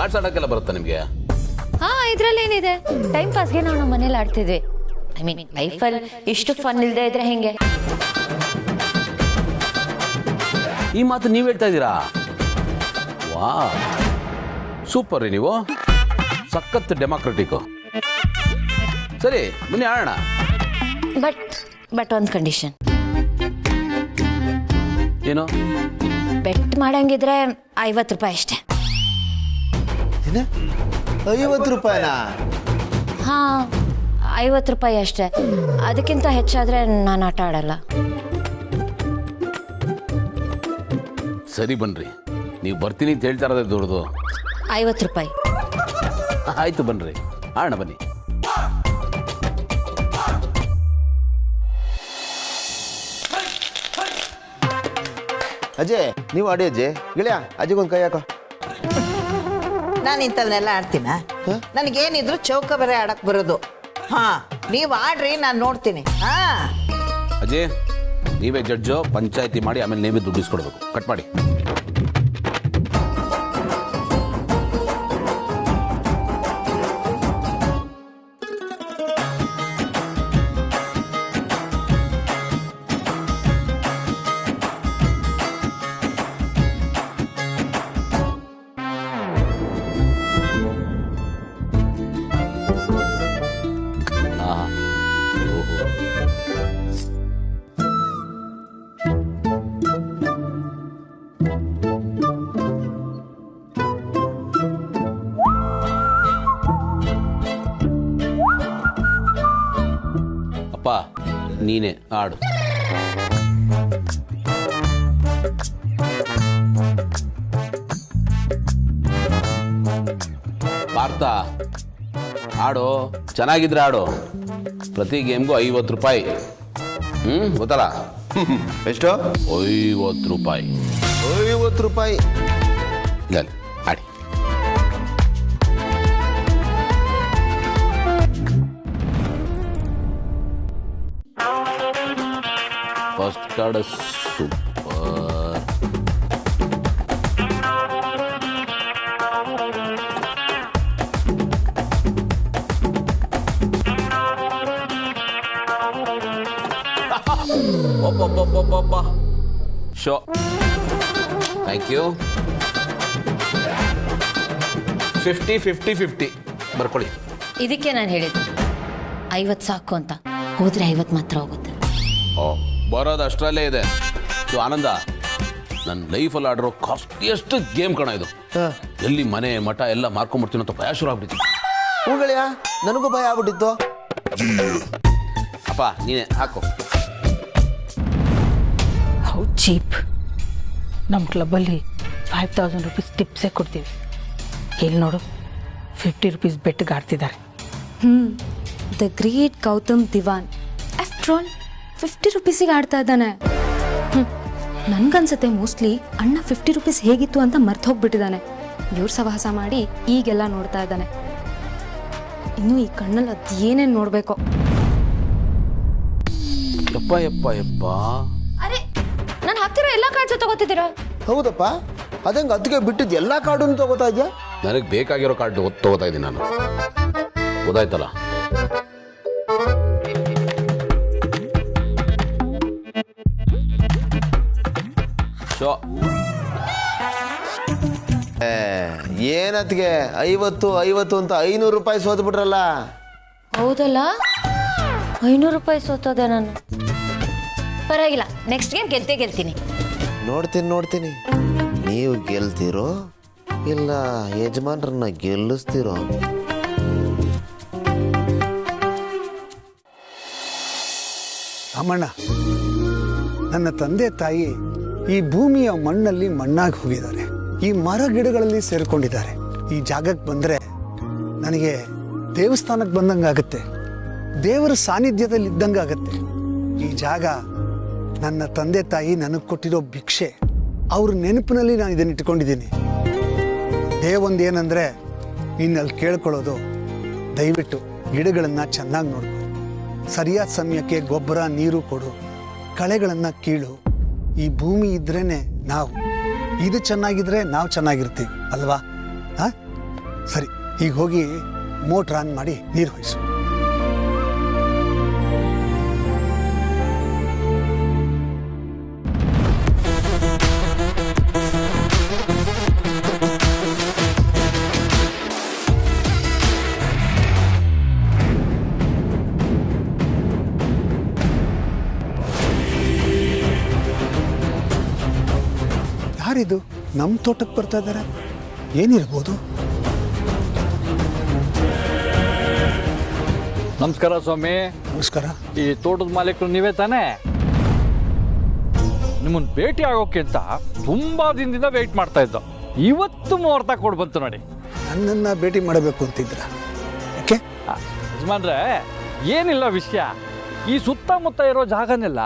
Cards ಆಡೋಕ್ಕೆಲ್ಲ ಬರುತ್ತಾ ನಿಮಗೆ? ಹಾ, ಇದ್ರಲ್ಲಿ ಏನಿದೆ, ಟೈಮ್ ಪಾಸ್ಗೆ ನಾವು ನಮ್ಮ ಮನೇಲಿ ಆಡ್ತಿದ್ವಿ. ಐ ಮೀನ್ ಲೈಫಲ್ಲಿ ಇಷ್ಟು ಫನ್ ಇಲ್ಲದೆ ಇದ್ರೆ ಹೆಂಗೆ? ಈ ಮಾತು ನೀವು ಹೇಳ್ತಾ ಇದ್ದೀರಾ? ವಾ, ಸೂಪರ್ ರೀ ನೀವು, ಸಖತ್ ಡೆಮಾಕ್ರೆಟಿಕ್ಕು. ಸರಿ ಬನ್ನಿ ಆಡೋಣ. ಬಟ್ ಒಂದು ಕಂಡೀಷನ್. ಏನು? ಬೆಟ್ ಮಾಡಂಗಿದ್ರೆ 50 ರೂಪಾಯಿ ಅಷ್ಟೇ. 50 ರೂಪಾಯಿನಾ? ಹಾ, 50 ರೂಪಾಯಿ ಅಷ್ಟೇ. ಅದಕ್ಕಿಂತ ಹೆಚ್ಚಾದ್ರೆ ನಾನು ಆಟ ಆಡಲ್ಲ. ಸರಿ ಬನ್ರಿ, ನೀವು ಬರ್ತೀನಿ ಅಂತ ಹೇಳ್ತಾ ಇರೋದೇ ದೊಡ್ಡದು. 50 ರೂಪಾಯಿ ಆಯ್ತು ಬನ್ರಿ, ಆಡೋಣ ಬನ್ನಿ. ಅಜಯ್, ನೀವು ಆಡಿ ಅಜ್ಜಿ. ಗೆಳೆಯ, ಅಜ್ಜಿಗೊಂದು ಕೈ ಹಾಕೋ. ನಾನು ಇಂಥವನ್ನೆಲ್ಲ ಆಡ್ತೀನ? ನನಗೇನಿದ್ರು ಚೌಕ ಬೇರೆ ಆಡಕ್ ಬರೋದು. ಹಾ, ನೀವು ಆಡ್ರಿ, ನಾನು ನೋಡ್ತೀನಿ. ಹಾ ಅಜಯ್, ನೀವೇ ಜಡ್ಜು, ಪಂಚಾಯತಿ ಮಾಡಿ ಆಮೇಲೆ ನೀವೇ ದುಡ್ಡು ಇಸ್ಕೊಡ್ಬೇಕು. ಕಟ್ ಮಾಡಿ. ಅಪ್ಪ ನೀನೇ ಆಡು. ಪಾರ್ಥ ಆಡು, ಚೆನ್ನಾಗಿದ್ರೆ ಆಡು. ಪ್ರತಿ ಗೇಮ್ಗೂ 50 ರೂಪಾಯಿ. ಗೊತ್ತಲ್ಲ? ಎಷ್ಟು? 50 ರೂಪಾಯಿ. 50 ರೂಪಾಯಿ. ಇಲ್ಲ ಆಡಿ. First card super. Show, thank you. 50-50-50 ಬರ್ಕೊಳ್ಳಿ. ಇದಕ್ಕೆ ನಾನು ಹೇಳಿದ್ದು 50 ಸಾಕು ಅಂತ. ಹೋದ್ರೆ 50 ಮಾತ್ರ ಹೋಗುತ್ತೆ. ಓ, ಬರೋದು ಅಷ್ಟರಲ್ಲೇ ಇದೆ. ಇದು ಆನಂದ, ನನ್ನ ಲೈಫಲ್ಲಿ ಆಡಿರೋ ಕಾಸ್ಟ್ಲಿಯೆಸ್ಟ್ ಗೇಮ್ ಕಣ ಇದು. ಎಲ್ಲಿ ಮನೆ ಮಠ ಎಲ್ಲ ಮಾರ್ಕೊಂಡ್ಬಿಡ್ತೀನಿ ಅಂತ ಭಯ ಶುರು ಆಗ್ಬಿಟ್ಟಿತ್ತು. ಹ್ಞೂ ಗೆಳೆಯ, ನನಗೂ ಭಯ ಆಗ್ಬಿಟ್ಟಿತ್ತು. ಅಪ್ಪ ನೀನೇ ಹಾಕು. How cheap. ನಮ್ಮ ಕ್ಲಬ್ಬಲ್ಲಿ 5000 ರೂಪೀಸ್ ಟಿಪ್ಸೇ ಕೊಡ್ತೀವಿ. ಇಲ್ಲಿ ನೋಡು, 50 ರೂಪೀಸ್ ಬೆಟ್ಟಿಗೆ ಆಡ್ತಿದ್ದಾರೆ. The great Gautam Diwan after all 50 ರೂಪೀಸಿಗೆ ಆಡ್ತಾ ಇದ್ದಾನೆ. ನನ್ಗನ್ಸುತ್ತೆ ಮೋಸ್ಟ್ಲಿ ಅಣ್ಣ 50 ರೂಪೀಸ್ ಹೇಗಿತ್ತು ಅಂತ ಮರ್ತು ಹೋಗ್ಬಿಟ್ಟಿದ್ದಾನೆ. ಇವ್ರ ಸಹವಾಸ ಮಾಡಿ ಈಗೆಲ್ಲ ನೋಡ್ತಾ ಇದ್ದಾನೆ. ಇನ್ನು ಈ ಕಣ್ಣಲ್ಲಿ ಅದೇನೇನು ನೋಡ್ಬೇಕೋ. ಯಪ್ಪ ಯಪ್ಪ ಯಪ್ಪ. ಅರೆ, ನಾನು ಹಾಕ್ತಿರೋ ಎಲ್ಲ ಕಾರ್ಡ್ಸ್ ತಗೋತಿದ್ದೀರಾ? ಹೌದಪ್ಪ, ಅದಂಗೆ ಅದಕ್ಕೆ ಬಿಟ್ಟಿದ್ದು ಎಲ್ಲ ಕಾರ್ಡನ್ನು ತಗೋತಾ ಇದೆಯಾ? ನನಗೆ ಬೇಕಾಗಿರೋ ಕಾರ್ಡ್ ತಗೋತಾ ಇದ್ದೀನಿ ನಾನು. ಗೊತ್ತಾಯ್ತಲ್ಲ? ಶೋ, ಏನತ್ಗೆ 50 ಅಂತ 500 ರೂಪಾಯಿ ಸೋತ್ಬಿಟ್ರಲ್ಲ. ಹೌದಲ್ಲ, 500 ರೂಪಾಯಿ ಸೋತೋದೆ ನಾನು. ಪರವಾಗಿಲ್ಲ, ನೆಕ್ಸ್ಟ್ ಗೇಮ್ ಗೆಲ್ತೀನಿ. ನೋಡ್ತೀನಿ, ನೀವು ಗೆಲ್ತೀರೋ ಇಲ್ಲ ಯಜಮಾನ್ರನ್ನ ಗೆಲ್ಲಿಸ್ತೀರೋ? ಅಮ್ಮಣ್ಣ, ನನ್ನ ತಂದೆ ತಾಯಿ ಈ ಭೂಮಿಯ ಮಣ್ಣಲ್ಲಿ ಮಣ್ಣಾಗಿ ಹೋಗಿದ್ದಾರೆ. ಈ ಮರ ಗಿಡಗಳಲ್ಲಿ ಸೇರಿಕೊಂಡಿದ್ದಾರೆ. ಈ ಜಾಗಕ್ಕೆ ಬಂದರೆ ನನಗೆ ದೇವಸ್ಥಾನಕ್ಕೆ ಬಂದಂಗಾಗತ್ತೆ, ದೇವರ ಸಾನ್ನಿಧ್ಯದಲ್ಲಿ ಇದ್ದಂಗಾಗತ್ತೆ. ಈ ಜಾಗ ನನ್ನ ತಂದೆ ತಾಯಿ ನನಗೆ ಕೊಟ್ಟಿರೋ ಭಿಕ್ಷೆ. ಅವ್ರ ನೆನಪಿನಲ್ಲಿ ನಾನು ಇದನ್ನು ಇಟ್ಕೊಂಡಿದ್ದೀನಿ. ದೇವೊಂದೇನೆಂದರೆ, ಇನ್ನಲ್ಲಿ ಕೇಳ್ಕೊಳ್ಳೋದು, ದಯವಿಟ್ಟು ಗಿಡಗಳನ್ನು ಚೆನ್ನಾಗಿ ನೋಡ್ಕೊ, ಸರಿಯಾದ ಸಮಯಕ್ಕೆ ಗೊಬ್ಬರ ನೀರು ಕೊಡು, ಕಳೆಗಳನ್ನು ಕೀಳು. ಈ ಭೂಮಿ ಇದ್ರೇ ನಾವು, ಇದು ಚೆನ್ನಾಗಿದ್ರೆ ನಾವು ಚೆನ್ನಾಗಿರ್ತೀವಿ ಅಲ್ವಾ? ಸರಿ, ಈಗ ಹೋಗಿ ಮೋಟ್ರ್ ಆನ್ ಮಾಡಿ ನೀರು ಹೊಯ್ಸು. ಯಾರಿದು ನಮ್ಮ ತೋಟಕ್ಕೆ ಬರ್ತಾ ಇದ್ದಾರೆ? ಏನಿರ್ಬೋದು? ನಮಸ್ಕಾರ ಸ್ವಾಮಿ. ನಮಸ್ಕಾರ. ಈ ತೋಟದ ಮಾಲೀಕರು ನೀವೇ ತಾನೇ? ನಿಮ್ಮನ್ನು ಭೇಟಿ ಆಗೋಕೆ ಅಂತ ತುಂಬಾ ದಿನದಿಂದ ವೆಯ್ಟ್ ಮಾಡ್ತಾ ಇದ್ದೋ. ಇವತ್ತು ಮುಹೂರ್ತ ಕೊಡ್ ಬಂತು ನೋಡಿ. ನನ್ನನ್ನು ಭೇಟಿ ಮಾಡಬೇಕು ಅಂತಿದ್ರ? ಯಾಕೆ? ಯಜಮಾನ್ರೆ, ಏನಿಲ್ಲ ವಿಷಯ. ಈ ಸುತ್ತಮುತ್ತ ಇರೋ ಜಾಗನೆಲ್ಲ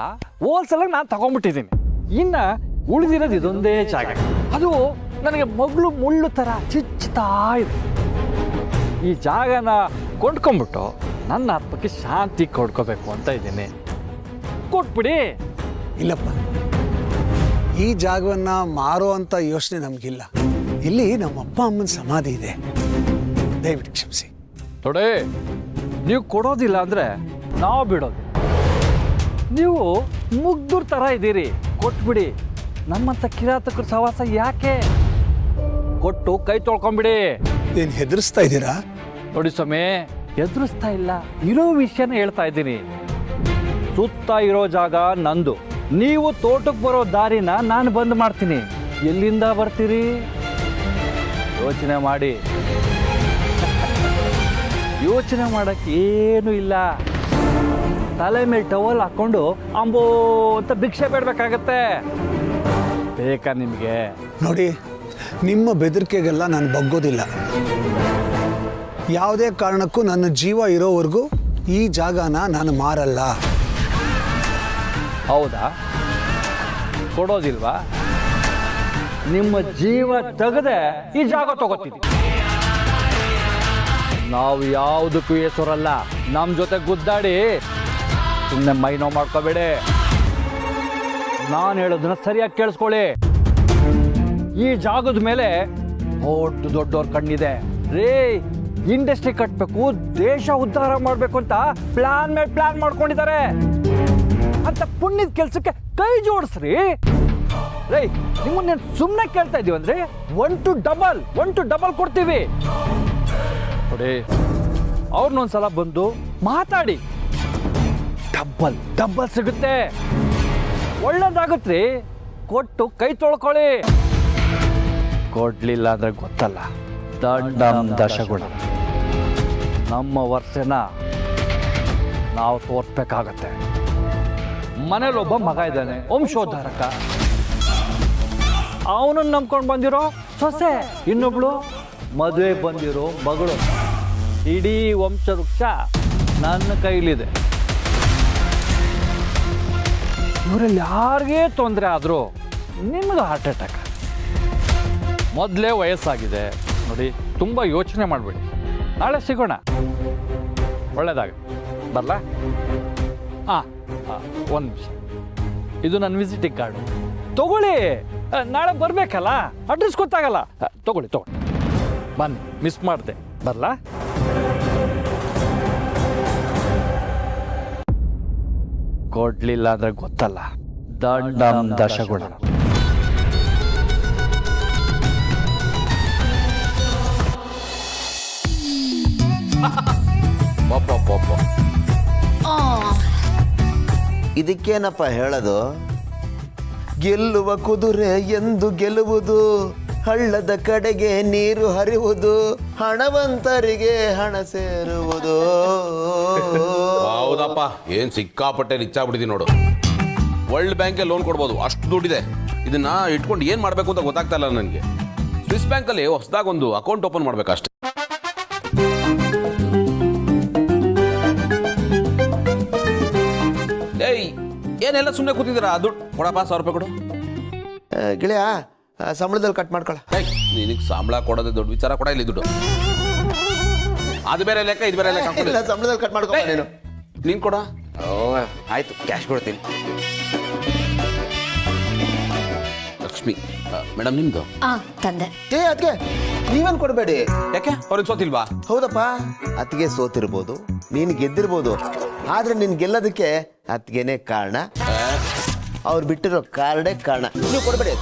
ಹೋಲ್ಸೇಲಾಗಿ ನಾನು ತಗೊಂಡ್ಬಿಟ್ಟಿದ್ದೀನಿ. ಇನ್ನ ಉಳಿದಿರೋದು ಇದೊಂದೇ ಜಾಗ. ಅದು ನನಗೆ ಮಗಳು ಮುಳ್ಳು ಥರ ಚಿಚ್ಚುತ್ತಾ ಇದೆ. ಈ ಜಾಗನ ಕೊಂಡ್ಕೊಂಡ್ಬಿಟ್ಟು ನನ್ನ ಆತ್ಮಕ್ಕೆ ಶಾಂತಿ ಕೊಡ್ಕೋಬೇಕು ಅಂತ ಇದ್ದೀನಿ. ಕೊಟ್ಬಿಡಿ. ಇಲ್ಲಪ್ಪ, ಈ ಜಾಗವನ್ನು ಮಾರೋ ಅಂತ ಯೋಚನೆ ನಮಗಿಲ್ಲ. ಇಲ್ಲಿ ನಮ್ಮ ಅಪ್ಪ ಅಮ್ಮನ ಸಮಾಧಿ ಇದೆ, ದಯವಿಟ್ಟು ಕ್ಷಮಿಸಿ. ನೋಡಿ, ನೀವು ಕೊಡೋದಿಲ್ಲ ಅಂದರೆ ನಾವು ಬಿಡೋದು. ನೀವು ಮುಗ್ಧರ ಥರ ಇದ್ದೀರಿ, ಕೊಟ್ಬಿಡಿ. ನಮ್ಮಂಥ ಕಿರಾತಕರ ಸಹವಾಸ ಯಾಕೆ? ಕೊಟ್ಟು ಕೈ ತೊಳ್ಕೊಂಬಿಡಿ. ಏನು ಹೆದರಿಸ್ತಾ ಇದ್ದೀರಾ? ನೋಡಿ ಸ್ವಾಮಿ, ಎದುರಿಸ್ತಾ ಇಲ್ಲ, ಇರೋ ವಿಷಯನ ಹೇಳ್ತಾ ಇದ್ದೀನಿ. ಸುತ್ತ ಇರೋ ಜಾಗ ನಂದು. ನೀವು ತೋಟಕ್ಕೆ ಬರೋ ದಾರಿನ ನಾನು ಬಂದ್ ಮಾಡ್ತೀನಿ. ಎಲ್ಲಿಂದ ಬರ್ತೀರಿ? ಯೋಚನೆ ಮಾಡಿ. ಯೋಚನೆ ಮಾಡಕ್ಕೆ ಏನೂ ಇಲ್ಲ. ತಲೆ ಮೇಲೆ ಟವಲ್ ಹಾಕೊಂಡು ಅಂಬೋ ಅಂತ ಭಿಕ್ಷೆ ಬೇಡಬೇಕಾಗತ್ತೆ. ಬೇಕಾ ನಿಮಗೆ? ನೋಡಿ, ನಿಮ್ಮ ಬೆದರಿಕೆಗೆಲ್ಲ ನಾನು ಬಗ್ಗೋದಿಲ್ಲ. ಯಾವುದೇ ಕಾರಣಕ್ಕೂ ನನ್ನ ಜೀವ ಇರೋವರೆಗೂ ಈ ಜಾಗನ ನಾನು ಮಾರಲ್ಲ. ಹೌದಾ? ಕೊಡೋದಿಲ್ವಾ? ನಿಮ್ಮ ಜೀವ ತೆಗೆದೆ ಈ ಜಾಗ ತಗೋತೀವಿ. ನಾವು ಯಾವುದಕ್ಕೂ ಹೆಸರಲ್ಲ. ನಮ್ಮ ಜೊತೆ ಗುದ್ದಾಡಿ ಸುಮ್ಮನೆ ಮೈ ನೋವು ಮಾಡ್ಕೋಬೇಡಿ. ನಾನು ಹೇಳೋದನ್ನ ಸರಿಯಾಗಿ ಕೇಳಿಸ್ಕೊಳ್ಳಿ. ಈ ಜಾಗದ ಮೇಲೆ ದೊಡ್ಡವ್ರ ಕಣ್ಣಿದೆ ರೇ. ಇಂಡಸ್ಟ್ರಿ ಕಟ್ಟಬೇಕು, ದೇಶ ಉದ್ಧಾರ ಮಾಡಬೇಕು ಅಂತ ಪ್ಲಾನ್ ಮೇಲೆ ಪ್ಲಾನ್ ಮಾಡ್ಕೊಂಡಿದ್ದಾರೆ. ಅಂತ ಪುಣ್ಯದ ಕೆಲಸಕ್ಕೆ ಕೈ ಜೋಡಿಸ್ರಿ ರೇ. ನಿಮ್ಮನ್ನ ಸುಮ್ಮನೆ ಕೇಳ್ತಾ ಇದೀವಿ ಅಂದ್ರೆ 1 to double ಕೊಡ್ತೀವಿ. ನೋಡಿ, ಅವ್ರನ್ನೊಂದ್ಸಲ ಬಂದು ಮಾತಾಡಿ. ಡಬ್ಬಲ್ ಸಿಗುತ್ತೆ. ಒಳ್ಳೇದಾಗತ್ರಿ. ಕೊಟ್ಟು ಕೈ ತೊಳ್ಕೊಳ್ಳಿ. ಕೊಡ್ಲಿಲ್ಲ ಅಂದ್ರೆ ಗೊತ್ತಲ್ಲ, ದಂಡಂ ದಶಗುಣ. ನಮ್ಮ ವರ್ಷನ ನಾವು ತೋರಿಸ್ಬೇಕಾಗತ್ತೆ. ಮನೇಲೊಬ್ಬ ಮಗ ಇದ್ದಾನೆ, ವಂಶೋದ್ಧಾರಕ. ಅವನನ್ನು ನಂಬ್ಕೊಂಡು ಬಂದಿರೋ ಸೊಸೆ, ಇನ್ನೊಬ್ಳು ಮದುವೆ ಬಂದಿರೋ ಮಗಳು. ಇಡೀ ವಂಶವೃಕ್ಷ ನನ್ನ ಕೈಲಿದೆ. ಇವರಲ್ಲಿ ಯಾರಿಗೇ ತೊಂದರೆ ಆದರೂ ನಿಮ್ಗೆ ಹಾರ್ಟ್ ಅಟ್ಯಾಕ್. ಮೊದಲೇ ವಯಸ್ಸಾಗಿದೆ ನೋಡಿ, ತುಂಬ ಯೋಚನೆ ಮಾಡಬೇಡಿ. ನಾಳೆ ಸಿಗೋಣ. ಒಳ್ಳೇದಾಗ ಬರಲಾ? ಹಾಂ, ಒಂದು ನಿಮಿಷ. ಇದು ನನ್ನ ವಿಸಿಟಿಂಗ್ ಕಾರ್ಡು ತಗೊಳ್ಳಿ. ನಾಳೆ ಬರಬೇಕಲ್ಲ, ಅಡ್ರೆಸ್ ಗೊತ್ತಾಗಲ್ಲ. ತಗೊಳ್ಳಿ. ಬನ್ನಿ, ಮಿಸ್ ಮಾಡಿದೆ. ಬರಲಾ? ಕೊಡ್ಲಿಲ್ಲ ಅಂದ್ರೆ ಗೊತ್ತಲ್ಲ, ದಂಡಂ ದಶಗುಣ. ಇದಕ್ಕೇನಪ್ಪ ಹೇಳೋದು? ಗೆಲ್ಲುವ ಕುದುರೆ ಎಂದು ಗೆಲ್ಲುವುದು, ಹಳ್ಳದ ಕಡೆಗೆ ನೀರು ಹರಿಯುವುದು, ಹಣವಂತರಿಗೆ ಹಣ ಸೇರುವುದು. ಹೌದಪ್ಪ, ಏನ್ ಸಿಕ್ಕಾಪಟ್ಟೆ ರಿಚ್ ಆಗ್ಬಿಟ್ಟಿದೀನಿ ನೋಡು. ವರ್ಲ್ಡ್ ಬ್ಯಾಂಕ್ ಲೋನ್ ಕೊಡ್ಬೋದು, ಅಷ್ಟು ದುಡ್ಡಿದೆ. ಇದನ್ನ ಇಟ್ಕೊಂಡು ಏನ್ ಮಾಡ್ಬೇಕು ಅಂತ ಗೊತ್ತಾಗ್ತಾ ಇಲ್ಲ ನನಗೆ. ಸ್ವಿಸ್ ಬ್ಯಾಂಕ್ ಅಲ್ಲಿ ಹೊಸದಾಗ ಒಂದು ಅಕೌಂಟ್ ಓಪನ್ ಮಾಡ್ಬೇಕಷ್ಟೆ. ಏಯ್, ಏನೆಲ್ಲ ಸುಮ್ಮನೆ ಕೂತಿದ್ದೀರಾ? ದುಡ್ಡು ಕೊಡಪ್ಪ, 1,000 ರೂಪಾಯಿ ಕೊಡು. ಗೆಳೆಯ, ಸಂಬಳದಲ್ಲಿ ಕಟ್ ಮಾಡ್ಕೊಳ. ನಿನಗೆ ಸಂಬಳ ಕೊಡೋದೇ ದೊಡ್ಡ ವಿಚಾರ. ಕೊಡ ಇಲ್ಲಿ ದುಡ್ಡು. ಅದು ಬೇರೆ ಲೆಕ್ಕ, ಇದು ಬೇರೆ ಲೆಕ್ಕ. ಸಂಬಳದಲ್ಲಿ ಕಟ್ ಮಾಡ್ಕೊ ನೀನು. ನೀನ್ ಕೊಡ. ಆಯ್ತು, ಕ್ಯಾಶ್ ಕೊಡ್ತೀನಿ. ಲಕ್ಷ್ಮಿ ಮೇಡಮ್, ನಿಮ್ದು ತಂದೆ. ಅದಕ್ಕೆ ನೀವೇನ್ ಕೊಡಬೇಡಿ. ಯಾಕೆ ಅವ್ರಿಗೆ ಸೋತಿಲ್ವಾ? ಹೌದಪ್ಪ, ಅತ್ತಿಗೆ ಸೋತಿರ್ಬೋದು, ನೀನ್ ಗೆದ್ದಿರ್ಬೋದು, ಆದ್ರೆ ನೀನ್ ಗೆಲ್ಲೋದಕ್ಕೆ ಅತ್ತಿಗೆನೇ ಕಾರಣ. ಅವ್ರು ಬಿಟ್ಟಿರೋ ಕಾರ್ಡೇ ಕಾರಣ. ನೀವು ಕೊಡಬೇಡಿ.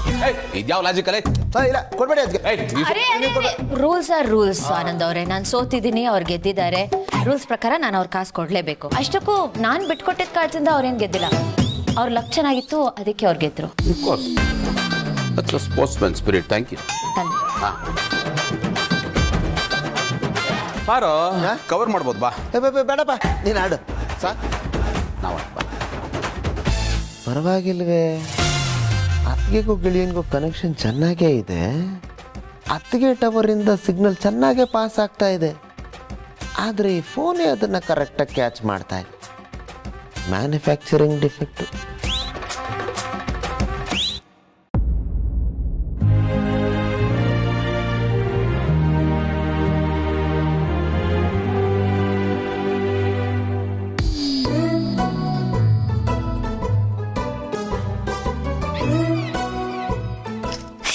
ಇದ್ಯಾವ ಲಾಜಿಕ್ ಅಲ್ಲೇ? ಇಲ್ಲ ಕೊಡಬೇಡಿ ಅತ್ತಿಗೆ. ರೂಲ್ಸ್ ಆರ್ ರೂಲ್ಸ್ ಆನಂದ್ ಅವರೇ. ನಾನು ಸೋತಿದ್ದೀನಿ, ಅವ್ರು ಗೆದ್ದಿದ್ದಾರೆ. ರೂಲ್ಸ್ ಪ್ರಕಾರ ನಾನು ಅವ್ರ ಕಾಸು ಕೊಡ್ಲೇಬೇಕು. ಅಷ್ಟಕ್ಕೂ ನಾನು ಬಿಟ್ಕೊಟ್ಟಿದ್ದ ಕಾರ್ಡ್ಸಿಂದ ಅವ್ರೇನು ಗೆದ್ದಿಲ್ಲ. ಅವ್ರ ಲಕ್ ಚೆನ್ನಾಗಿತ್ತು, ಅದಕ್ಕೆ ಅವ್ರು ಗೆದ್ರು. Sportsman spirit. Thank you. ಬಾರೋ, ಕವರ್ ಮಾಡ್ಬೋದು ಬಾ. ಬೇಡಪ್ಪ, ನೀನು ಆಡು ಸಾಕು. ನಾವು ಪರವಾಗಿಲ್ವೇ, ಅತ್ತಿಗೆಗೂ ಗಿಳಿಯನ್ಗೂ ಕನೆಕ್ಷನ್ ಚೆನ್ನಾಗೇ ಇದೆ. ಅತ್ತಿಗೆ ಟವರಿಂದ ಸಿಗ್ನಲ್ ಚೆನ್ನಾಗೇ ಪಾಸ್ ಆಗ್ತಾ ಇದೆ. ಆದರೆ ಈ ಫೋನೇ ಅದನ್ನು ಕರೆಕ್ಟಾಗಿ ಕ್ಯಾಚ್ ಮಾಡ್ತಾ ಇದೆ. Manufacturing defect.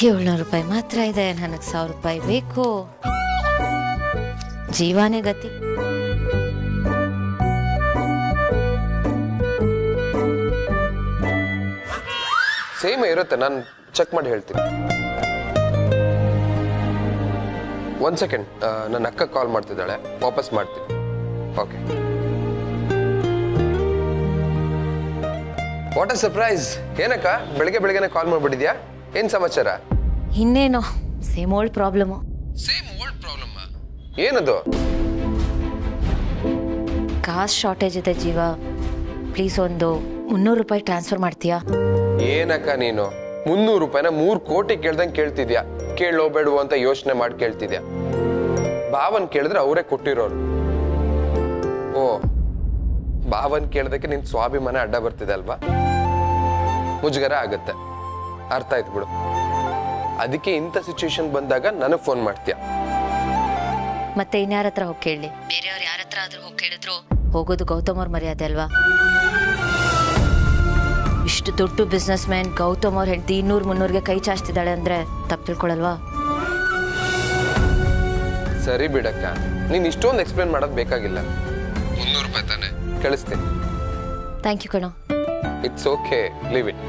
₹700 ಮಾತ್ರ ಇದೆ. ನನಗೆ ₹1000 ಬೇಕು. ಜೀವಾನೇ ಗತಿ. ಸೇಮ್ ಇರುತ್ತೆ, ನಾನು ಚೆಕ್ ಮಾಡಿ ಹೇಳ್ತೀನಿ. 1 ಸೆಕೆಂಡ್, ನನ್ನ ಅಕ್ಕ ಕಾಲ್ ಮಾಡ್ತಿದ್ದಾಳೆ, ವಾಪಸ್ ಮಾಡ್ತೀನಿ. ಓಕೆ. What a surprise. ಏನಕ್ಕ ಬೆಳಗ್ಗೆ ಬೆಳಗ್ಗೆನೆ ಕಾಲ್ ಮಾಡ್ಬಿಟ್ಟಿದ್ಯಾ? ಏನ್ ಸಮಾಚಾರ? ಇನ್ನೇನೋ same old problem. Same old problem. ಏನದು? ಕಾಸ್ಟ್ ಶಾರ್ಟೇಜ್ ಇದೆ ಜೀವ. ಪ್ಲೀಸ್ ಒಂದು ₹300 ಟ್ರಾನ್ಸ್ಫರ್ ಮಾಡ್ತೀಯಾ? ಏನಕ್ಕ ನೀನು ₹300 3 ಕೋಟಿ ಕೇಳ್ದಂಗೆ ಕೇಳ್ತಿದ್ಯಾ? ಕೇಳೋ ಬೇಡವೋ ಅಂತ ಯೋಚನೆ ಮಾಡಿ ಕೇಳ್ತಿದ್ಯಾ? ಭಾವನ್ ಕೇಳಿದ್ರೆ ಅವರೇ ಕೊಟ್ಟಿರೋರು. ಓ, ಭಾವನ್ ಕೇಳ್ದಕ್ಕೆ ನಿನ್ ಸ್ವಾಭಿಮಾನ ಅಡ್ಡ ಬರ್ತಿದೆ ಅಲ್ವಾ? ಮುಜುಗರ ಆಗತ್ತೆ. ಅರ್ಥ ಆಯ್ತು ಬಿಡು. ಅದಕ್ಕೆ ಇಂಥ ಸಿಚುವೇಶನ್ ಬಂದಾಗ ನನಗೆ ಫೋನ್ ಮಾಡ್ತೀಯ. ಮತ್ತೆ ಇನ್ಯಾರ ಹತ್ರ ಹೋಗಿ ಕೇಳಲಿ? ಬೇರೆಯವ್ರು ಯಾರ ಹತ್ರ ಆದ್ರೂ ಹೋಗಿ ಕೇಳಿದ್ರು ಹೋಗೋದು ಗೌತಮ್ ಅವ್ರ ಮರ್ಯಾದೆ ಅಲ್ವಾ? ಇಷ್ಟು ದೊಡ್ಡ ಬಿಸ್ನೆಸ್ ಮ್ಯಾನ್ ಗೌತಮ್ ಅವ್ರ ಹೆಂಡತಿ 200-300ಗೆ ಕೈ ಚಾಚ್ತಿದ್ದಾಳೆ ಅಂದ್ರೆ ತಪ್ಪು ತಿಳ್ಕೊಳಲ್ವಾ? ಸರಿ ಬಿಡಕ್ಕ, ನೀನ್ ಇಷ್ಟೊಂದು ಎಕ್ಸ್ಪ್ಲೇನ್ ಮಾಡೋದು ಬೇಕಾಗಿಲ್ಲ. ₹300 ತಾನೆ, ಕಳಿಸ್ತೀನಿ. ಥ್ಯಾಂಕ್ ಯು ಕಣೋ. It's okay, leave it.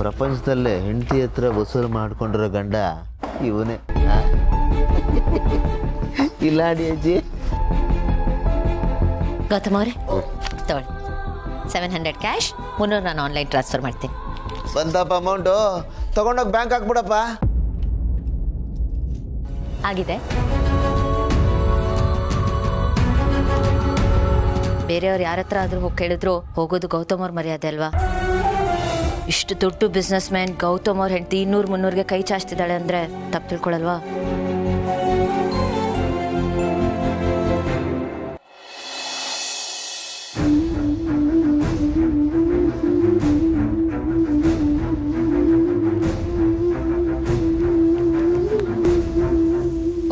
ಪ್ರಪಂಚದಲ್ಲೇ ಹೆಂಡತಿ ಹತ್ರ ವಸೂಲು ಮಾಡ್ಕೊಂಡಿರೋ ಗಂಡ ಇವನೇ. ಇಲ್ಲ ಅಜ್ಜಿ. ಗೌತಮ್ ಅವರೇ ತಗೊಳ್ಳಿ, 700 ಕ್ಯಾಶ್, 300 ನಾನು ಆನ್ಲೈನ್ ಟ್ರಾನ್ಸ್ಫರ್ ಮಾಡ್ತೀನಿ. ಬಂದಪ್ಪ ಅಮೌಂಟು, ತಗೊಂಡೋಗಿ ಬ್ಯಾಂಕ್ ಹಾಕ್ಬಿಡಪ್ಪ. ಆಗಿದೆ. ಬೇರೆಯವ್ರು ಯಾರ ಹತ್ರ ಆದ್ರೂ ಹೋಗಿ ಕೇಳಿದ್ರು ಹೋಗೋದು ಗೌತಮ್ ಅವ್ರ ಮರ್ಯಾದೆ ಅಲ್ವಾ? ಇಷ್ಟು ದೊಡ್ಡ ಬಿಸ್ನೆಸ್ ಮ್ಯಾನ್ ಗೌತಮ್ ಅವ್ರ ಹೆಂಡತಿ 200-300ಗೆ ಕೈ ಚಾಚ್ತಿದ್ದಾಳೆ ಅಂದ್ರೆ ತಪ್ಪು ತಿಳ್ಕೊಳಲ್ವಾ?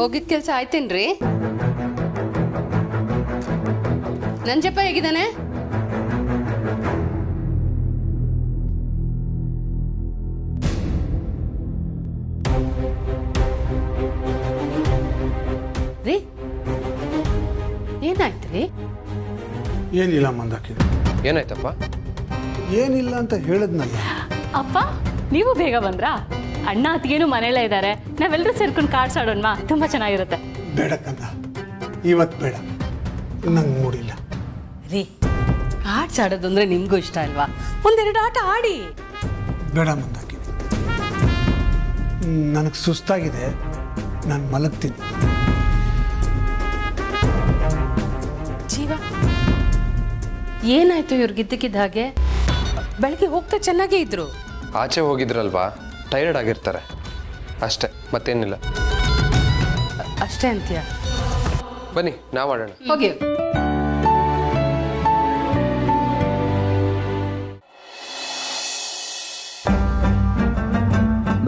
ಹೋಗಿದ್ ಕೆಲಸ ಆಯ್ತೇನ್ರಿ? ನಂಜಪ್ಪ ಹೇಗಿದ್ದಾನೆ? ರೀ ಏನಾಯ್ತ್ರಿ? ಏನಿಲ್ಲ ಮಂದಾಕಿನಿ. ಏನಾಯ್ತಪ್ಪ? ಏನಿಲ್ಲ ಅಂತ ಹೇಳಿದ್ನಲ್ಲ. ಅಪ್ಪ ನೀವು ಬೇಗ ಬಂದ್ರಾ? ಅಣ್ಣ ಅತ್ತಿಗೇನು ಮನೆಯಲ್ಲೇ ಇದ್ದಾರೆ. ನಾವೆಲ್ಲರೂ ಸೇರ್ಕೊಂಡು ಕಾರ್ಡ್ಸ್ ಆಡೋಣವಾ? ತುಂಬಾ ಚೆನ್ನಾಗಿರುತ್ತೆ. ಬೇಡ ಕಂದ, ಇವತ್ತು ಬೇಡ, ನಂಗೆ ಮೂಡಿಲ್ಲ. ರೀ ಕಾರ್ಡ್ಸ್ ಆಡೋದು ಅಂದ್ರೆ ನಿಮ್ಗೂ ಇಷ್ಟ ಅಲ್ವಾ? ಒಂದೆರಡು ಆಟ ಆಡಿ. ಬೇಡ ಮಂದಾಕಿನಿ, ನನಗೆ ಸುಸ್ತಾಗಿದೆ, ನಾನು ಮಲಗ್ತೀನಿ. ಜೀವ ಏನಾಯ್ತು ಇವ್ರಿಗಿದ್ದಕ್ಕಿದ್ದ ಹಾಗೆ? ಬೆಳಗ್ಗೆ ಹೋಗ್ತಾ ಚೆನ್ನಾಗೇ ಇದ್ರು. ಆಚೆ ಹೋಗಿದ್ರಲ್ವಾ, ಟೈರ್ಡ್ ಆಗಿರ್ತಾರೆ ಅಷ್ಟೇ, ಮತ್ತೇನಿಲ್ಲ. ಅಷ್ಟೇ ಅಂತೀಯ? ಬನ್ನಿ ನಾವು ಆಡೋಣ. ಹೋಗಿ.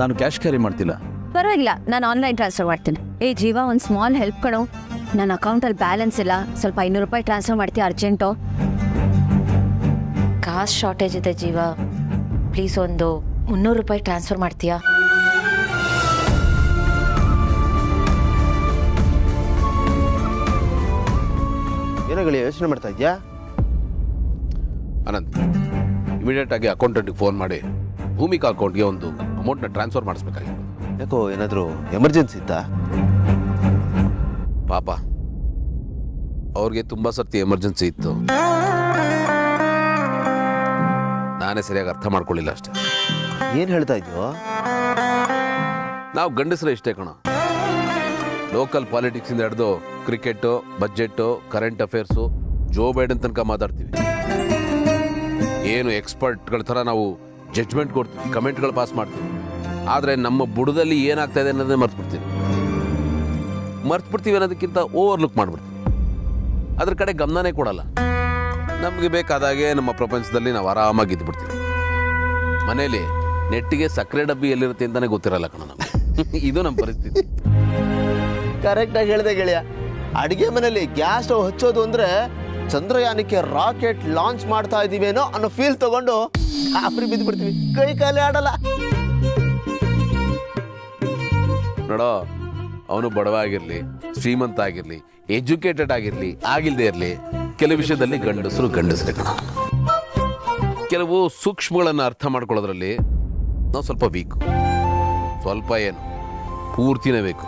ನಾನು ಕ್ಯಾಶ್ ಕ್ಯಾರಿ ಮಾಡ್ತಿಲ್ಲ, ಪರವಾಗಿಲ್ಲ, ನಾನು ಆನ್ಲೈನ್ ಟ್ರಾನ್ಸ್ಫರ್ ಮಾಡ್ತೀನಿ. ಏ ಜೀವ, ಒಂದು ಸ್ಮಾಲ್ ಹೆಲ್ಪ್ ಕಣೋ. ನನ್ನ ಅಕೌಂಟಲ್ಲಿ ಬ್ಯಾಲೆನ್ಸ್ ಇಲ್ಲ, ಸ್ವಲ್ಪ 500 ರೂಪಾಯಿ ಟ್ರಾನ್ಸ್ಫರ್ ಮಾಡ್ತೀಯ ಅರ್ಜೆಂಟು? ಕಾಸು ಶಾರ್ಟೇಜ್ ಇದೆ ಜೀವ, ಪ್ಲೀಸ್ ಒಂದು 300 ರೂಪಾಯಿ ಟ್ರಾನ್ಸ್ಫರ್ ಮಾಡ್ತೀಯಾ? ಏನಾಗಲಿ ಯೋಚನೆ ಮಾಡ್ತಾ ಇದ್ಯಾ? ಅನಂತ್, ಇಮಿಡಿಯೇಟ್ ಆಗಿ ಅಕೌಂಟೆಂಟ್ಗೆ ಫೋನ್ ಮಾಡಿ ಭೂಮಿಕಾ ಅಕೌಂಟ್ಗೆ ಒಂದು ಅಮೌಂಟ್ನ ಟ್ರಾನ್ಸ್ಫರ್ ಮಾಡಿಸ್ಬೇಕಾಗಿತ್ತು. ಯಾಕೋ ಏನಾದರೂ ಎಮರ್ಜೆನ್ಸಿ ಇತ್ತಾ? ಪಾಪ ಅವ್ರಿಗೆ ತುಂಬ ಸರ್ತಿ ಎಮರ್ಜೆನ್ಸಿ ಇತ್ತು, ನಾನೇ ಸರಿಯಾಗಿ ಅರ್ಥ ಮಾಡ್ಕೊಳ್ಳಿಲ್ಲ ಅಷ್ಟೇ. ಏನು ಹೇಳ್ತಾ ಇದ್ಯೋ? ನಾವು ಗಂಡಸರೇ ಇಷ್ಟೇ ಕಣ, ಲೋಕಲ್ ಪಾಲಿಟಿಕ್ಸಿಂದ ಹಿಡಿದು cricket, budget, current affairs, Joe Biden ತನಕ ಮಾತಾಡ್ತೀವಿ. ಏನು ಎಕ್ಸ್ಪರ್ಟ್ಗಳ ಥರ ನಾವು ಜಡ್ಜ್ಮೆಂಟ್ ಕೊಡ್ತೀವಿ, ಕಮೆಂಟ್ಗಳು ಪಾಸ್ ಮಾಡ್ತೀವಿ. ಆದರೆ ನಮ್ಮ ಬುಡದಲ್ಲಿ ಏನಾಗ್ತಾ ಇದೆ ಅನ್ನೋದೇ ಮರ್ತ್ಬಿಡ್ತೀವಿ ಅನ್ನೋದಕ್ಕಿಂತ ಓವರ್ಲುಕ್ ಮಾಡಿಬಿಡ್ತೀವಿ, ಅದ್ರ ಕಡೆ ಗಮನನೇ ಕೊಡಲ್ಲ. ನಮಗೆ ಬೇಕಾದಾಗೆ ನಮ್ಮ ಪ್ರಪಂಚದಲ್ಲಿ ನಾವು ಆರಾಮಾಗಿ ಇದ್ಬಿಡ್ತೀವಿ. ಮನೇಲಿ ನೆಟ್ಟಿಗೆ ಸಕ್ಕರೆ ಡಬ್ಬಿ ಎಲ್ಲಿರುತ್ತೆ ಅಂತಲೇ ಗೊತ್ತಿರಲ್ಲ ಕಣ ನಮಗೆ. ಇದು ನಮ್ಮ ಪರಿಸ್ಥಿತಿ. ಕರೆಕ್ಟಾಗಿ ಹೇಳಿದೆ ಗೆಳೆಯ. ಅಡುಗೆ ಮನೇಲಿ ಗ್ಯಾಸ್ ಸ್ಟವ್ ಹಚ್ಚೋದು ಅಂದರೆ ಚಂದ್ರಯಾನಕ್ಕೆ ರಾಕೆಟ್ ಲಾಂಚ್ ಮಾಡ್ತಾ ಇದ್ದೀವೇನೋ ಅನ್ನೋ ಫೀಲ್ ತಗೊಂಡು ಆಪ್ರಿ ಬಿದ್ದುಬಿಡ್ತೀವಿ, ಕೈ ಕಾಲೇ ಆಡಲ್ಲ. ನೋಡೋ, ಅವನು ಬಡವ ಆಗಿರಲಿ, ಶ್ರೀಮಂತ ಆಗಿರಲಿ, ಎಜುಕೇಟೆಡ್ ಆಗಿರಲಿ, ಆಗಿಲ್ಲದೆ ಇರಲಿ, ಕೆಲವು ವಿಷಯದಲ್ಲಿ ಗಂಡಸರೇ ಕಣ. ಕೆಲವು ಸೂಕ್ಷ್ಮಗಳನ್ನು ಅರ್ಥ ಮಾಡ್ಕೊಳ್ಳೋದ್ರಲ್ಲಿ ನಾವು ಸ್ವಲ್ಪ ವೀಕು. ಸ್ವಲ್ಪ ಏನು, ಪೂರ್ತಿನೇ ಬೇಕು.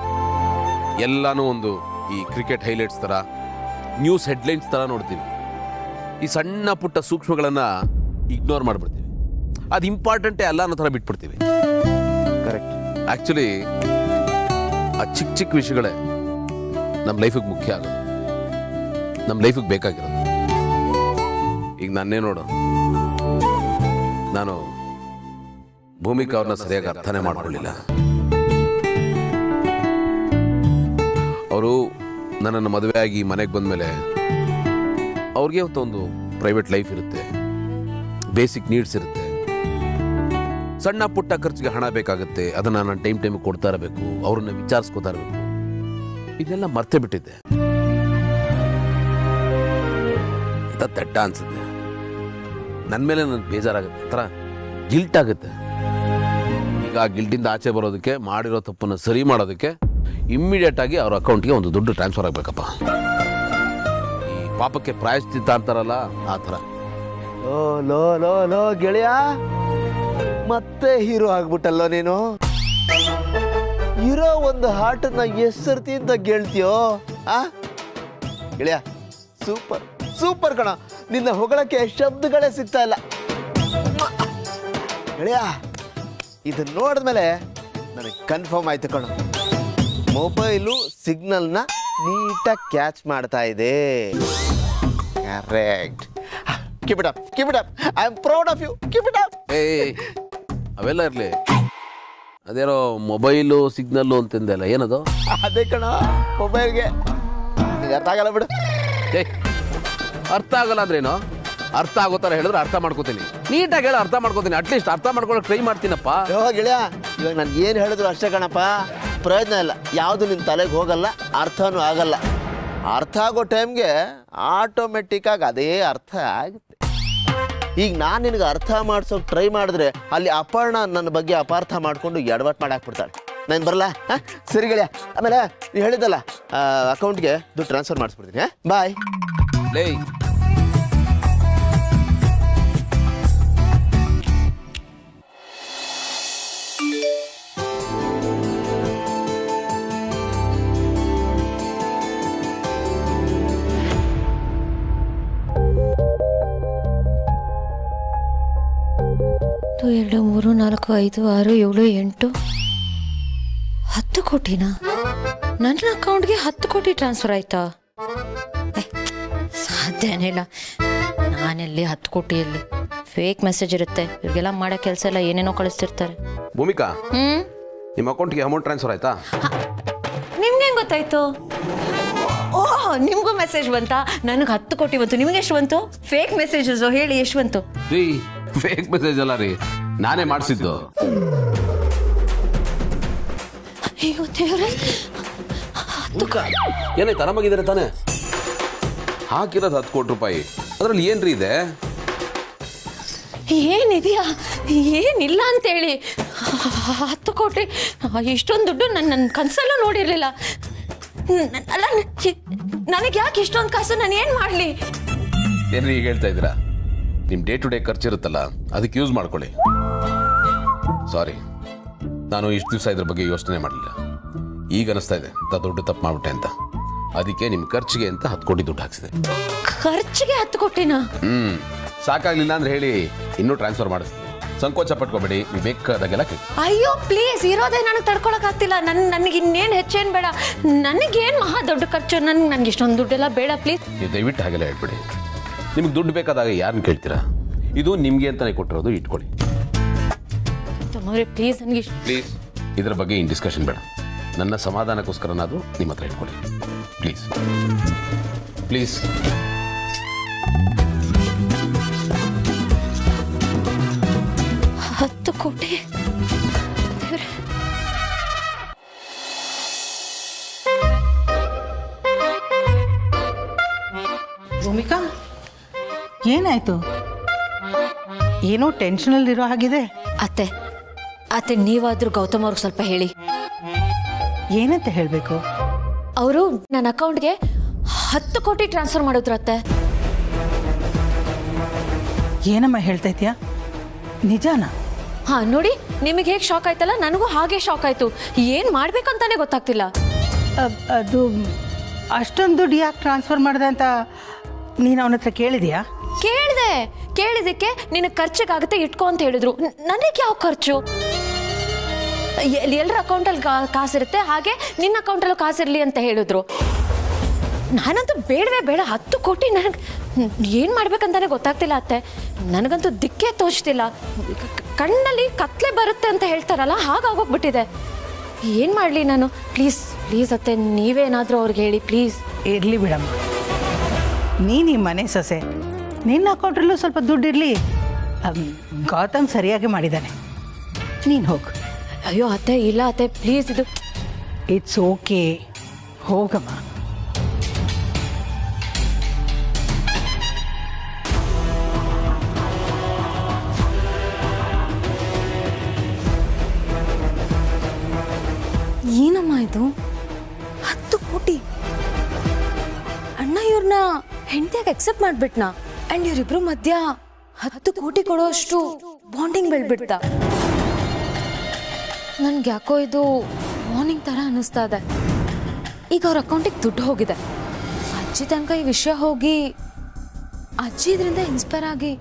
ಎಲ್ಲನೂ ಒಂದು ಈ ಕ್ರಿಕೆಟ್ ಹೈಲೈಟ್ಸ್ ಥರ, ನ್ಯೂಸ್ ಹೆಡ್ಲೈನ್ಸ್ ಥರ ನೋಡ್ತೀವಿ. ಈ ಸಣ್ಣ ಪುಟ್ಟ ಸೂಕ್ಷ್ಮಗಳನ್ನು ಇಗ್ನೋರ್ ಮಾಡಿಬಿಡ್ತೀವಿ. ಅದು ಇಂಪಾರ್ಟೆಂಟೇ ಅಲ್ಲ ಅನ್ನೋ ಥರ ಬಿಟ್ಬಿಡ್ತೀವಿ. ಕರೆಕ್ಟ್. ಆ್ಯಕ್ಚುಲಿ ಆ ಚಿಕ್ಕ ಚಿಕ್ಕ ವಿಷಯಗಳೇ ನಮ್ಮ ಲೈಫಿಗೆ ಮುಖ್ಯ ಆಗೋದು, ನಮ್ಮ ಲೈಫಿಗೆ ಬೇಕಾಗಿರೋದು. ಈಗ ನನ್ನೇ ನೋಡು, ನಾನು ಭೂಮಿಕಾ ಅವ್ರನ್ನ ಸರಿಯಾಗಿ ಅರ್ಥನೇ ಮಾಡ್ಕೊಳ್ಳಿಲ್ಲ. ಅವರು ನನ್ನನ್ನು ಮದುವೆ ಆಗಿ ಮನೆಗೆ ಬಂದಮೇಲೆ ಅವ್ರಿಗೆ ಒಂದು ಪ್ರೈವೇಟ್ ಲೈಫ್ ಇರುತ್ತೆ, ಬೇಸಿಕ್ ನೀಡ್ಸ್ ಇರುತ್ತೆ, ಸಣ್ಣ ಪುಟ್ಟ ಖರ್ಚಿಗೆ ಹಣ ಬೇಕಾಗುತ್ತೆ, ಅದನ್ನು ನಾನು ಟೈಮಿಗೆ ಕೊಡ್ತಾ ಇರಬೇಕು, ಅವ್ರನ್ನ ವಿಚಾರಿಸ್ಕೋತಾ ಇರಬೇಕು. ಇದನ್ನೆಲ್ಲ ಮರ್ತೇ ಬಿಟ್ಟಿದ್ದೆ. ದಡ್ಡ ಅನ್ಸುತ್ತೆ, ನನ್ನ ಮೇಲೆ ನನಗೆ ಬೇಜಾರಾಗುತ್ತೆ, ಒಂಥರ ಗಿಲ್ಟ್ ಆಗುತ್ತೆ. ಈಗ ಆ ಗಿಲ್ಟಿಂದ ಆಚೆ ಬರೋದಕ್ಕೆ, ಮಾಡಿರೋ ತಪ್ಪನ್ನು ಸರಿ ಮಾಡೋದಕ್ಕೆ ಇಮ್ಮಿಡಿಯೇಟ್ ಆಗಿ ಅವ್ರ ಅಕೌಂಟ್ಗೆ ಒಂದು ದುಡ್ಡು ಟ್ರಾನ್ಸ್ಫರ್ ಆಗಬೇಕಪ್ಪ. ಈ ಪಾಪಕ್ಕೆ ಪ್ರಾಯಶ್ಚಿತ್ತ ಅಂತಾರಲ್ಲ, ಆ ಥರ. ಲೋ ಲೋ ಲೋ ಲೋ ಗೆಳೆಯ, ಮತ್ತೆ ಹೀರೋ ಆಗ್ಬಿಟ್ಟಲ್ಲೋ ನೀನು. ಇರೋ ಒಂದು ಹಾಟನ್ನ ಎಷ್ಟು ಸರ್ತಿ ಅಂತ ಗೆಳ್ತೀಯೋ ಆ ಗೆಳೆಯ? ಸೂಪರ್ ಸೂಪರ್ ಕಣ, ನಿನ್ನ ಹೊಗಳಕ್ಕೆ ಶಬ್ದಗಳೇ ಸಿಗ್ತಾ ಇಲ್ಲ ಗೆಳೆಯ. ಇದನ್ನ ನೋಡಿದ್ಮೇಲೆ ನನಗೆ ಕನ್ಫರ್ಮ್ ಆಯ್ತು ಕಣ, ಮೊಬೈಲು ಸಿಗ್ನಲ್ನ ನೀಟಾಗಿ ಕ್ಯಾಚ್ ಮಾಡ್ತಾ ಇದೆ. Correct. Keep it up, keep it up. I am proud of you. Keep it up. ಅವೆಲ್ಲ ಇರಲಿ, ಅದೇನೋ ಮೊಬೈಲು ಸಿಗ್ನಲ್ಲು ಅಂತಂದೆಲ್ಲ, ಏನದು? ಅದೇ ಕಣ, ಮೊಬೈಲ್ಗೆ ಅರ್ಥ ಆಗಲ್ಲ ಬಿಡು. ಅರ್ಥ ಆಗಲ್ಲ ಅಂದ್ರೇನು? ಅರ್ಥ ಆಗೋ ಥರ ಹೇಳಿದ್ರೆ ಅರ್ಥ ಮಾಡ್ಕೋತೀನಿ, ನೀಟಾಗಿ ಹೇಳಿ ಅರ್ಥ ಮಾಡ್ಕೋತೀನಿ. ಅಟ್ಲೀಸ್ಟ್ ಅರ್ಥ ಮಾಡ್ಕೊಳಕ್ಕೆ ಟ್ರೈ ಮಾಡ್ತೀನಪ್ಪ. ಗೆಳೆಯ, ಇವಾಗ ನಾನು ಏನು ಹೇಳಿದ್ರು ಅಷ್ಟೇ ಕಣಪ್ಪ, ಪ್ರಯೋಜನ ಇಲ್ಲ. ಯಾವುದು ನಿನ್ನ ತಲೆಗೆ ಹೋಗಲ್ಲ, ಅರ್ಥನೂ ಆಗಲ್ಲ. ಅರ್ಥ ಆಗೋ ಟೈಮ್ಗೆ ಆಟೋಮೆಟಿಕ್ಕಾಗಿ ಅದೇ ಅರ್ಥ ಆಗುತ್ತೆ. ಈಗ ನಾನು ನಿನಗೆ ಅರ್ಥ ಮಾಡ್ಸೋಕೆ ಟ್ರೈ ಮಾಡಿದ್ರೆ ಅಲ್ಲಿ ಅಪರ್ಣ ನನ್ನ ಬಗ್ಗೆ ಅಪಾರ್ಥ ಮಾಡಿಕೊಂಡು ಎಡವಟ್ಟು ಮಾಡಾಕ್ಬಿಡ್ತಾಳೆ. ನಾನು ಬರಲ್ಲ? ಹಾಂ ಸರಿ ಗೆಳೆಯ. ಆಮೇಲೆ ನೀವು ಹೇಳಿದ್ದಲ್ಲ, ಅಕೌಂಟ್ಗೆ ದುಡ್ಡು ಟ್ರಾನ್ಸ್ಫರ್ ಮಾಡಿಸ್ಬಿಡ್ತೀನಿ. ಬಾಯ್. ಲೇ, ಎರಡು ಮೂರು ನಾಲ್ಕು ಐದು ಆರು ಏಳು ಎಂಟು 10 ಕೋಟಿನಾ? ನನ್ನ ಅಕೌಂಟ್ಗೆ 10 ಕೋಟಿ ಟ್ರಾನ್ಸ್ಫರ್ ಆಯ್ತಾ? ಸಾಧ್ಯನೇ ಇಲ್ಲ. ನಾನೆಲ್ಲಿ 10 ಕೋಟಿಯಲ್ಲಿ? ಫೇಕ್ ಮೆಸೇಜ್ ಇರುತ್ತೆ ಇವ್ರಿಗೆಲ್ಲ ಮಾಡೋ ಕೆಲಸ ಎಲ್ಲ, ಏನೇನೋ ಕಳಿಸ್ತಿರ್ತಾರೆ. ಭೂಮಿಕಾ, ನಿಮ್ಮ ಅಕೌಂಟ್ಗೆ ಅಮೌಂಟ್ ಟ್ರಾನ್ಸ್ಫರ್ ಆಯ್ತಾ? ನಿಮ್ಗೆ ಹೆಂಗೆ ಗೊತ್ತಾಯ್ತು? ಓಹ್, ನಿಮಗೂ ಮೆಸೇಜ್ ಬಂತಾ? ನನಗೆ 10 ಕೋಟಿ ಬಂತು, ನಿಮಗೆ ಎಷ್ಟು ಬಂತು? ಫೇಕ್ ಮೆಸೇಜಸ್ ಹೇಳಿ, ಎಷ್ಟು ಬಂತು? ರೀ, ಫೇಕ್ ಮೆಸೇಜ್ ಅಲ್ಲ ರೀ, ನಾನೇ ಮಾಡಿಸಿದ್ದು. ಅಯ್ಯೋ ದೇವ್ರೆ, ಏನಾಯ್ತು? ಆರಾಮಾಗಿದ್ದಾರೆ ತಾನೆ? ಹಾಕಿರೋದು 10 ಕೋಟಿ ರೂಪಾಯಿ, ಅದರಲ್ಲಿ ಏನ್ರಿ ಇದೆ? ಏನಿದೆಯಾ? ಏನಿಲ್ಲ ಅಂತೇಳಿ 10 ಕೋಟಿ, ಇಷ್ಟೊಂದು ದುಡ್ಡು ನನ್ನ ಕನಸಲ್ಲೂ ನೋಡಿರ್ಲಿಲ್ಲ. ಅಲ್ಲ, ನನಗೆ ಯಾಕೆ ಇಷ್ಟೊಂದು ಕಾಸು? ನಾನು ಏನು ಮಾಡಲಿ? ಏನ್ರಿ ಈಗ ಹೇಳ್ತಾ ಇದ್ದೀರಾ? ನಿಮ್ಮ ಡೇ ಟು ಡೇ ಖರ್ಚಿರುತ್ತಲ್ಲ, ಅದಕ್ಕೆ ಯೂಸ್ ಮಾಡ್ಕೊಳ್ಳಿ. ಸಾರಿ, ನಾನು ಇಷ್ಟು ದಿವಸ ಇದ್ರ ಬಗ್ಗೆ ಯೋಚನೆ ಮಾಡಲಿಲ್ಲ. ಈಗ ಅನಿಸ್ತಾ ಇದೆ ದೊಡ್ಡ ತಪ್ಪು ಮಾಡ್ಬಿಟ್ಟೆ ಅಂತ. ಅದಕ್ಕೆ ನಿಮ್ಮ ಖರ್ಚಿಗೆ ಅಂತ 10 ಕೋಟಿ ದುಡ್ಡು ಹಾಕ್ಸಿದೆ. ಖರ್ಚಿಗೆ 10 ಕೋಟಿನ? ಸಾಕಾಗ್ಲಿಲ್ಲ ಅಂದ್ರೆ ಹೇಳಿ, ಇನ್ನೂ ಟ್ರಾನ್ಸ್ಫರ್ ಮಾಡಿಸ್ತೀನಿ. ಸಂಕೋಚ ಪಟ್ಕೋಬೇಡಿ, ಬೇಕಾದಾಗೆಲ್ಲ ಕೇಳಿ. ಅಯ್ಯೋ ಪ್ಲೀಸ್, ಇರೋದೇ ನನಗೆ ತಡ್ಕೊಳಕ್ ಆಗ್ತಿಲ್ಲ. ನನಗೆ ಇನ್ನೇನು ಹೆಚ್ಚೇನು ಬೇಡ. ನನಗೇನು ಮಹಾ ದೊಡ್ಡ ಖರ್ಚು? ನನಗೆ ಇಷ್ಟೊಂದು ದುಡ್ಡೆಲ್ಲ ಬೇಡ ಪ್ಲೀಸ್. ನೀವು ದಯವಿಟ್ಟು ಹಾಗೆಲ್ಲ ಹೇಳ್ಬೇಡಿ. ನಿಮ್ಗೆ ದುಡ್ಡು ಬೇಕಾದಾಗ ಯಾರನ್ನ ಕೇಳ್ತೀರಾ? ಇದು ನಿಮಗೆ ಅಂತಾನೆ ಕೊಟ್ಟಿರೋದು, ಇಟ್ಕೊಳ್ಳಿ. ಪ್ಲೀಸ್, ನನಗೆ ಪ್ಲೀಸ್ ಇದರ ಬಗ್ಗೆ ಇನ್ ಡಿಸ್ಕಷನ್ ಬೇಡ. ನನ್ನ ಸಮಾಧಾನಕ್ಕೋಸ್ಕರನಾದರೂ ನಿಮ್ಮ ಹತ್ರ ಇಟ್ಕೊಳ್ಳಿ ಪ್ಲೀಸ್. ಪ್ಲೀಸ್. ಹತ್ತು ಕೋಟಿ? ಭೂಮಿಕಾ, ಏನಾಯ್ತು? ಏನೋ ಟೆನ್ಷನಲ್ಲಿರೋ ಹಾಗಿದೆ. ಅತ್ತೆ ಅತ್ತೆ, ನೀವಾದ್ರೂ ಗೌತಮ್ ಅವ್ರಿಗೆ ಸ್ವಲ್ಪ ಹೇಳಿ. ಏನಂತ ಹೇಳಬೇಕು? ಅವರು ನನ್ನ ಅಕೌಂಟ್ಗೆ 10 ಕೋಟಿ ಟ್ರಾನ್ಸ್ಫರ್ ಮಾಡಿದ್ರು ಅತ್ತೆ. ಏನಮ್ಮ ಹೇಳ್ತಾ ಇದೀಯಾ? ನಿಜಾನಾ? ಹಾ, ನೋಡಿ, ನಿಮಗೆ ಹೇಗೆ ಶಾಕ್ ಆಯ್ತಲ್ಲ, ನನಗೂ ಹಾಗೆ ಶಾಕ್ ಆಯ್ತು. ಏನು ಮಾಡ್ಬೇಕಂತಾನೆ ಗೊತ್ತಾಗ್ತಿಲ್ಲ. ಅದು ಅಷ್ಟೊಂದು ದುಡ್ಡು ಯಾಕೆ ಟ್ರಾನ್ಸ್ಫರ್ ಮಾಡಿದೆ ಅಂತ ನೀನು ಅವನ ಹತ್ರ ಕೇಳಿದ್ಯಾ? ಕೇಳಿದಕ್ಕೆ ನಿನಗೆ ಖರ್ಚಿಗಾಗುತ್ತೆ ಇಟ್ಕೊ ಅಂತ ಹೇಳಿದ್ರು. ನನಗೆ ಯಾವ ಖರ್ಚು? ಎಲ್ಲರ ಅಕೌಂಟಲ್ಲಿ ಕಾಸಿರುತ್ತೆ, ಹಾಗೆ ನಿನ್ನ ಅಕೌಂಟಲ್ಲೂ ಕಾಸಿರಲಿ ಅಂತ ಹೇಳಿದ್ರು. ನಾನಂತೂ ಬೇಡವೇ ಬೇಡ. 10 ಕೋಟಿ ನನಗೆ ಏನು ಮಾಡ್ಬೇಕಂತಾನೆ ಗೊತ್ತಾಗ್ತಿಲ್ಲ ಅತ್ತೆ. ನನಗಂತೂ ದಿಕ್ಕೇ ತೋಚ್ತಿಲ್ಲ. ಕಣ್ಣಲ್ಲಿ ಕತ್ಲೆ ಬರುತ್ತೆ ಅಂತ ಹೇಳ್ತಾರಲ್ಲ, ಹಾಗಾಗೋಗ್ಬಿಟ್ಟಿದೆ. ಏನು ಮಾಡಲಿ ನಾನು? ಪ್ಲೀಸ್ ಅತ್ತೆ, ನೀವೇನಾದರೂ ಅವ್ರಿಗೆ ಹೇಳಿ ಪ್ಲೀಸ್. ಇರಲಿ ಬಿಡಮ್ಮ, ನೀನು ಈ ಮನೆ ಸೊಸೆ, ನಿನ್ನ ಅಕೌಂಟಲ್ಲೂ ಸ್ವಲ್ಪ ದುಡ್ಡಿರಲಿ. ಗೌತಮ್ ಸರಿಯಾಗಿ ಮಾಡಿದ್ದಾನೆ, ನೀನು ಹೋಗು. ಅಯ್ಯೋ ಅತ್ತೆ, ಇಲ್ಲ ಅತ್ತೆ, ಪ್ಲೀಸ್. ಇದು ಇಟ್ಸ್ ಓಕೆ, ಹೋಗಮ್ಮ. ಏನಮ್ಮ ಇದು? 10 ಕೋಟಿ? ಅಣ್ಣ ಇವ್ರನ್ನ ಹೆಂಡತಿಯಾಗಿ ಅಕ್ಸೆಪ್ಟ್ ಮಾಡ್ಬಿಟ್ನಾ? ಅಂಡ್ ಇವರಿಬ್ರು ಮಧ್ಯ 10 ಕೋಟಿ ಕೊಡೋಷ್ಟು ಬಾಂಡಿಂಗ್ ಬೆಳ್ಬಿಡ್ತ. ನನ್ಗೆ ಯಾಕೋ ಇದು ವಾರ್ನಿಂಗ್ ಥರ ಅನ್ನಿಸ್ತಾ ಇದೆ. ಈಗ ಅವ್ರ ಅಕೌಂಟಿಗೆ ದುಡ್ಡು ಹೋಗಿದೆ. ಅಜ್ಜಿ ತನಕ ಈ ವಿಷಯ ಹೋಗಿ ಅಜ್ಜಿ ಇದರಿಂದ ಇನ್ಸ್ಪೈರ್ ಆಗಿ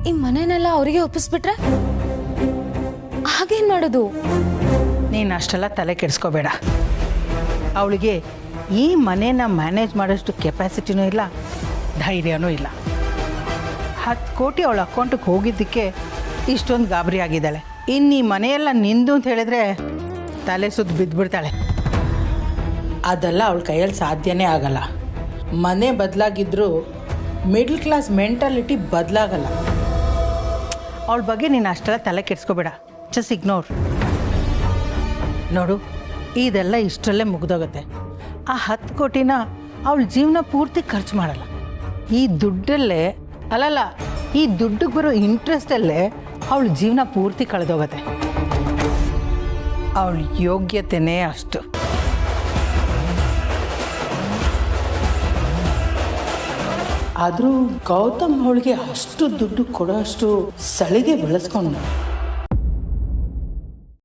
ಈ ಮನೆನೆಲ್ಲ ಅವರಿಗೆ ಒಪ್ಪಿಸ್ಬಿಟ್ರೆ ಹಾಗೇನು ಮಾಡೋದು? ನೀನು ಅಷ್ಟೆಲ್ಲ ತಲೆ ಕೆಡಿಸ್ಕೋಬೇಡ. ಅವಳಿಗೆ ಈ ಮನೇನ ಮ್ಯಾನೇಜ್ ಮಾಡೋಷ್ಟು ಕೆಪಾಸಿಟಿನೂ ಇಲ್ಲ, ಧೈರ್ಯನೂ ಇಲ್ಲ. 10 ಕೋಟಿ ಅವಳ ಅಕೌಂಟಿಗೆ ಹೋಗಿದ್ದಕ್ಕೆ ಇಷ್ಟೊಂದು ಗಾಬರಿ ಆಗಿದ್ದಾಳೆ. ಇನ್ನು ಈ ಮನೆಯೆಲ್ಲ ನಿಂದು ಅಂತ ಹೇಳಿದ್ರೆ ತಲೆ ಸುದ್ದು ಬಿದ್ದುಬಿಡ್ತಾಳೆ. ಅದೆಲ್ಲ ಅವಳ ಕೈಯಲ್ಲಿ ಸಾಧ್ಯನೇ ಆಗಲ್ಲ. ಮನೆ ಬದಲಾಗಿದ್ರೂ ಮಿಡ್ಲ್ ಕ್ಲಾಸ್ ಮೆಂಟಾಲಿಟಿ ಬದಲಾಗಲ್ಲ. ಅವಳ ಬಗ್ಗೆ ನೀನು ಅಷ್ಟೆಲ್ಲ ತಲೆ ಕೆಡಿಸ್ಕೋಬೇಡ, ಜಸ್ಟ್ ಇಗ್ನೋರ್. ನೋಡು, ಇದೆಲ್ಲ ಇಷ್ಟರಲ್ಲೇ ಮುಗ್ದೋಗುತ್ತೆ. ಆ 10 ಕೋಟಿನ ಅವಳ ಜೀವನ ಪೂರ್ತಿ ಖರ್ಚು ಮಾಡಲ್ಲ. ಈ ದುಡ್ಡಲ್ಲೇ ಅಲ್ಲಲ್ಲ, ಈ ದುಡ್ಡಿಗೆ ಬರೋ ಇಂಟ್ರೆಸ್ಟಲ್ಲೇ ಅವಳ ಜೀವನ ಪೂರ್ತಿ ಕಳೆದೋಗುತ್ತೆ. ಅವಳ ಯೋಗ್ಯತೆನೇ ಅಷ್ಟು. ಆದರೂ ಗೌತಮ್ ಅವಳಿಗೆ ಅಷ್ಟು ದುಡ್ಡು ಕೊಡೋಷ್ಟು ಸಲಿಗೆ ಬೆಳೆಸ್ಕೊಂಡು